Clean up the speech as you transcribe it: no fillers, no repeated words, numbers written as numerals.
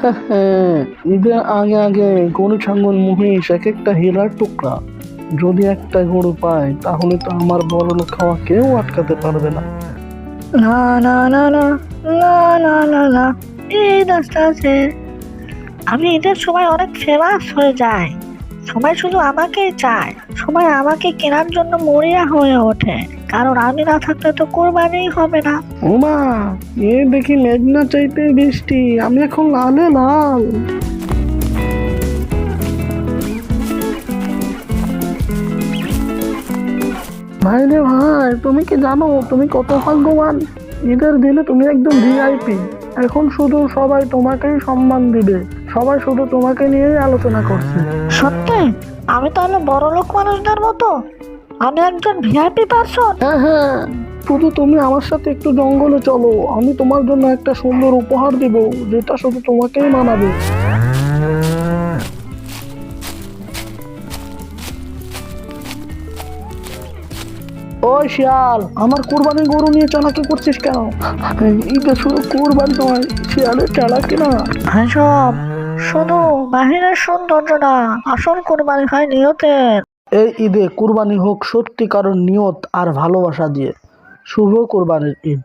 হ্যাঁ, ঈদের আগে আগে গরু ছাগল মহিষ এক একটা হীরার টুকরা। যদি একটা গরু পায় তাহলে তো আমার বড়লোক খাওয়া কেউ আটকাতে পারবে না। না না না না না না না না, এই রাস্তা আছে। আমি ঈদের সময় অনেক ফেমাস হয়ে যাই। সবাই শুধু আমাকেই চায়, সবাই আমাকে কেনার জন্য মরিয়া হয়ে ওঠে, কারণ আমি না থাকলে তো কোরবানি হবে না। ওমা, এ দেখি মেঘনা চাইতে বৃষ্টি, আমি এখন লালে লাল। ভাই রে ভাই, তুমি কি জানো তুমি কত ভাগ্যবান? ঈদের দিনে তুমি একদম ভিআইপি। এখন শুধু সবাই তোমাকেই সম্মান দিবে, সবাই শুধু তোমাকে নিয়েই আলোচনা করছে। সত্যি? আমি তাহলে বড় লোক মানুষদের মতো আমি একজন ভিআইপি পার্সন? হ্যাঁ হ্যাঁ, শুধু তুমি আমার সাথে একটু জঙ্গলে চলো, আমি তোমার জন্য একটা সুন্দর উপহার দিব, যেটা শুধু তোমাকেই মানাবে। ওই শিয়াল, আমার কুরবানি গরু নিয়ে চালাকি করছিস কেন? এটা শুধু কুরবানি নয়, শিয়ালের চালাকি না। এসব শুধু বাহিরের সৌন্দর্য না, আসল কোরবানি হয় নিয়তের। এই ঈদে কুরবানি হোক সত্যিকারের নিয়ত আর ভালোবাসা দিয়ে। শুভ কুরবানির ঈদ।